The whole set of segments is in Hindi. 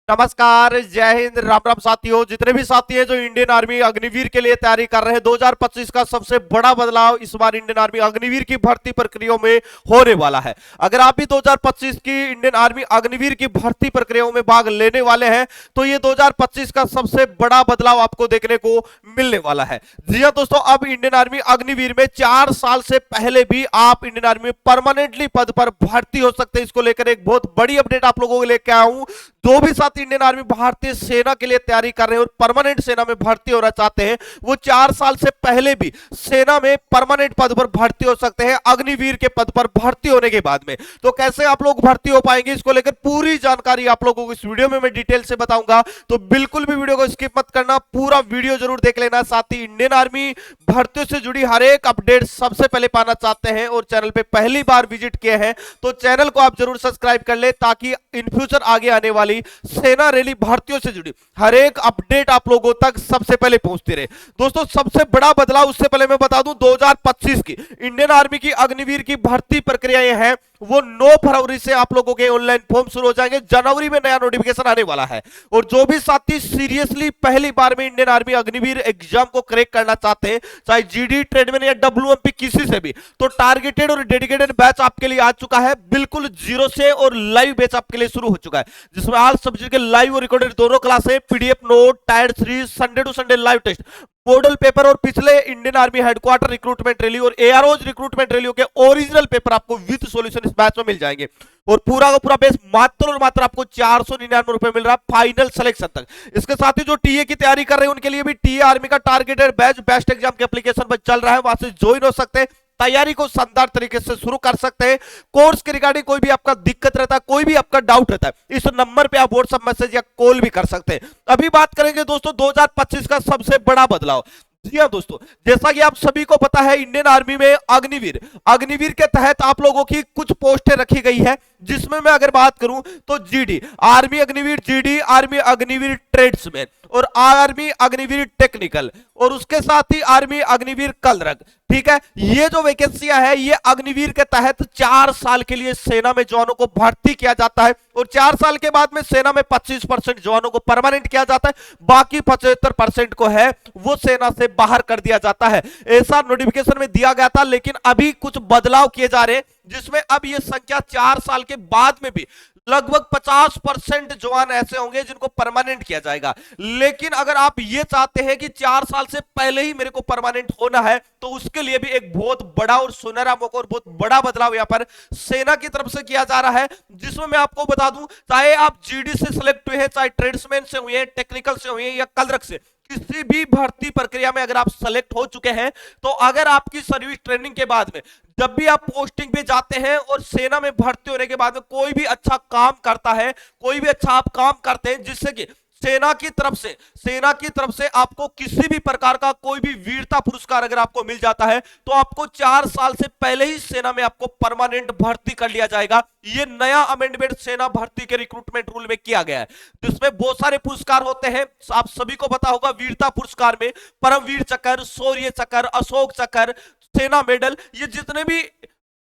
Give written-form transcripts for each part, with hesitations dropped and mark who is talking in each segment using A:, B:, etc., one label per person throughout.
A: नमस्कार, जय हिंद, राम राम साथियों। जितने भी साथी हैं जो इंडियन आर्मी अग्निवीर के लिए तैयारी कर रहे हैं, 2025 का सबसे बड़ा बदलाव इस बार इंडियन आर्मी अग्निवीर की भर्ती प्रक्रियाओं में होने वाला है। अगर आप भी 2025 की इंडियन आर्मी अग्निवीर की भर्ती प्रक्रियाओं में भाग लेने वाले हैं तो ये 2025 का सबसे बड़ा बदलाव आपको देखने को मिलने वाला है। जी हाँ दोस्तों, अब इंडियन आर्मी अग्निवीर में 4 साल से पहले भी आप इंडियन आर्मी में परमानेंटली पद पर भर्ती हो सकते हैं। इसको लेकर एक बहुत बड़ी अपडेट आप लोगों को लेकर आया हूं। जो भी साथी इंडियन आर्मी भारतीय सेना के लिए तैयारी कर रहे हैं और परमानेंट सेना में भर्ती होना चाहते हैं, वो 4 साल से पहले भी सेना में परमानेंट पद पर भर्ती हो सकते हैं अग्निवीर के पद पर भर्ती होने के बाद में। तो कैसे आप लोग भर्ती हो पाएंगे, इसको लेकर पूरी जानकारी आप लोगों को इस वीडियो में मैं डिटेल से बताऊंगा। तो बिल्कुल भी वीडियो को स्किप मत करना, पूरा वीडियो जरूर देख लेना। साथ ही इंडियन आर्मी भर्तियों से जुड़ी हर एक अपडेट सबसे पहले पाना चाहते हैं और चैनल पे पहली बार विजिट किए हैं तो चैनल को आप जरूर सब्सक्राइब कर ले, ताकि इन फ्यूचर आगे आने वाली सेना रैली भर्तियों से जुड़ी हर एक अपडेट आप लोगों तक सबसे पहले पहुंचती रहे। दोस्तों, सबसे बड़ा बदलाव उससे पहले मैं बता दूं, 2025 की इंडियन आर्मी की अग्निवीर की भर्ती प्रक्रियाएं हैं वो 9 फरवरी से आप लोगों के ऑनलाइन फॉर्म शुरू हो जाएंगे। जनवरी में नया नोटिफिकेशन आने वाला है। और जो भी साथी सीरियसली पहली बार में इंडियन आर्मी अग्निवीर एग्जाम को क्रैक करना चाहते हैं, चाहे जीडी, ट्रेडमैन या डब्ल्यूएमपी किसी से भी, तो टारगेटेड और डेडिकेटेड बैच आपके लिए आ चुका है बिल्कुल जीरो से। और लाइव बैच आपके लिए शुरू हो चुका है, जिसमें ऑल सब्जेक्ट के लाइव और रिकॉर्डेड दोनों क्लासें, PDF note, tier 3, Sunday to Sunday live test, model paper और पिछले Indian army headquarter recruitment rally और एआरओज रिक्रूटमेंट रैलियों के ओरिजिनल पेपर आपको विद सॉल्यूशन इस बैच में मिल जाएंगे। और पूरा का पूरा बेस मात्र और मात्र आपको 499 रुपए मिल रहा है फाइनल सिलेक्शन तक। इसके साथ ही जो टीए की तैयारी कर रहे हैं उनके लिए भी टीए आर्मी का टारगेटेड बैच बेस्ट एग्जाम के एप्लीकेशन पर चल रहा है, वहां से ज्वाइन हो सकते हैं, तैयारी को शानदार तरीके से शुरू कर सकते हैं। कोर्स के रिगार्डिंग कोई भी आपका दिक्कत रहता है, कोई भी आपका डाउट रहता है, इस नंबर पे आप व्हाट्सएप मैसेज या कॉल भी कर सकते हैं। अभी बात करेंगे दोस्तों 2025 का सबसे बड़ा बदलाव। जी हाँ दोस्तों, जैसा कि आप सभी को पता है, इंडियन आर्मी में अग्निवीर के तहत आप लोगों की कुछ पोस्टें रखी गई है, जिसमें मैं अगर बात करूं तो GD army Agniveer, GD army Agniveer tradesman और आर्मी अग्निवीर टेक्निकल, और उसके साथ ही आर्मी अग्निवीर कलरक। ठीक है, ये जो वैकेंसियां है ये अग्निवीर के तहत 4 साल के लिए सेना में जवानों को भर्ती किया जाता है। और 4 साल के बाद में सेना में 25% जवानों को परमानेंट किया जाता है, बाकी 75% को है वो सेना से बाहर कर दिया जाता है। ऐसा नोटिफिकेशन में दिया गया था, लेकिन अभी कुछ बदलाव किए जा रहे हैं, जिसमें अब ये संख्या 4 साल के बाद में भी लगभग 50% जवान ऐसे होंगे जिनको परमानेंट किया जाएगा। लेकिन अगर आप ये चाहते हैं कि 4 साल से पहले ही मेरे को परमानेंट होना है, तो उसके लिए भी एक बहुत बड़ा और सुनहरा मौका और बहुत बड़ा बदलाव यहां पर सेना की तरफ से किया जा रहा है, जिसमें मैं आपको बता दूं, चाहे आप जीडी से सिलेक्ट हुए हैं, चाहे ट्रेड्समैन से हुए हैं, टेक्निकल से हुए हैं या कलरक से, किसी भी भर्ती प्रक्रिया में अगर आप सेलेक्ट हो चुके हैं, तो अगर आपकी सर्विस ट्रेनिंग के बाद में जब भी आप पोस्टिंग पे जाते हैं और सेना में भर्ती होने के बाद में कोई भी अच्छा काम करता है, कोई भी अच्छा आप काम करते हैं, जिससे कि सेना की तरफ से आपको किसी भी प्रकार का कोई भी वीरता पुरस्कार अगर आपको मिल जाता है, तो आपको 4 साल से पहले ही सेना में आपको परमानेंट भर्ती कर लिया जाएगा। ये नया अमेंडमेंट सेना भर्ती के रिक्रूटमेंट रूल में किया गया है, जिसमें बहुत सारे पुरस्कार होते हैं। आप सभी को पता होगा, वीरता पुरस्कार में परमवीर चक्र, शौर्य चक्र, अशोक चक्र, सेना मेडल, ये जितने भी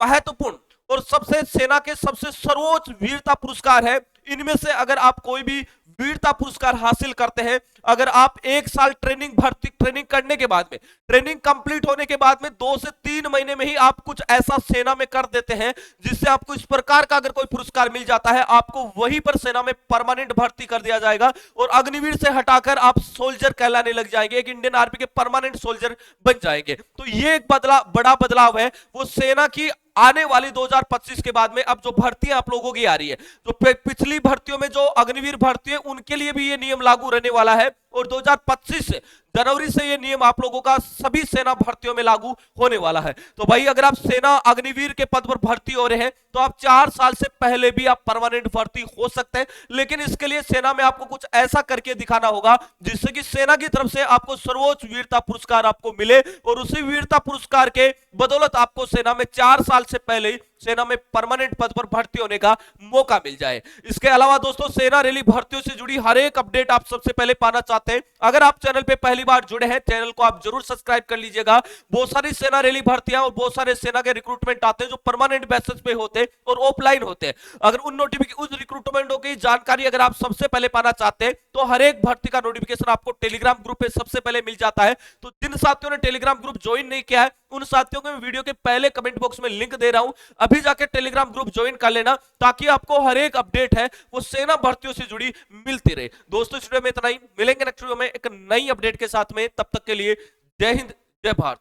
A: महत्वपूर्ण और सबसे सेना के सबसे सर्वोच्च वीरता पुरस्कार है, इनमें से अगर आप कोई भी वीरता पुरस्कार हासिल करते हैं, अगर आप 1 साल ट्रेनिंग करने के बाद में, ट्रेनिंग कंप्लीट होने के बाद में 2 से 3 महीने में ही आप कुछ ऐसा सेना में कर देते हैं जिससे आपको इस प्रकार का अगर कोई पुरस्कार मिल जाता है, आपको वहीं पर सेना में परमानेंट भर्ती कर दिया जाएगा और अग्निवीर से हटाकर आप सोल्जर कहलाने लग जाएंगे, एक इंडियन आर्मी के परमानेंट सोल्जर बन जाएंगे। तो ये एक बड़ा बदलाव है वो सेना की आने वाली 2025 के बाद में। अब जो भर्तियां आप लोगों की आ रही है, जो पिछली भर्तियों में जो अग्निवीर भर्ती है, उनके लिए भी ये नियम लागू रहने वाला है और 2025 से जनवरी से ये नियम आप लोगों का सभी सेना भर्तियों में लागू होने वाला है। तो भाई, अगर आप सेना अग्निवीर के पद पर भर्ती हो रहे हैं, तो आप 4 साल से पहले भी आप परमानेंट भर्ती हो सकते हैं, लेकिन इसके लिए सेना में आपको कुछ ऐसा करके दिखाना होगा जिससे कि सेना की तरफ से आपको सर्वोच्च वीरता पुरस्कार आपको मिले और उसी वीरता पुरस्कार के बदौलत आपको सेना में 4 साल से पहले ही सेना में परमानेंट पद पर भर्ती होने का मौका मिल जाए। इसके अलावा दोस्तों, सेना रैली भर्तियों से जुड़ी हर एक अपडेट आप सबसे पहले पाना चाहते हैं, अगर आप चैनल पे पहली पहली बार जुड़े हैं चैनल को आप जरूर सब्सक्राइब कर लीजिएगा। बहुत सारी सेना रैली भर्तियां और बहुत सारे सेना के रिक्रूटमेंट आते हैं जो परमानेंट बेसिस पे होते हैं और ऑफलाइन होते हैं। अगर उन नोटिफिकेशन, उस रिक्रूटमेंटों की जानकारी अगर आप सबसे पहले पाना चाहते हैं तो हर एक भर्ती का नोटिफिकेशन आपको टेलीग्राम ग्रुप पे सबसे पहले मिल जाता है। तो जिन साथियों ने टेलीग्राम ग्रुप ज्वाइन नहीं किया है उन साथियों को मैं वीडियो के पहले कमेंट बॉक्स में लिंक दे रहा हूं, अभी जाके टेलीग्राम ग्रुप ज्वाइन कर लेना ताकि आपको हर एक अपडेट है वो सेना भर्तियों से जुड़ी मिलती रहे। दोस्तों इस वीडियो में इतना ही, मिलेंगे नेक्स्ट वीडियो में एक नई अपडेट के साथ में, तब तक के लिए जय हिंद जय भारत।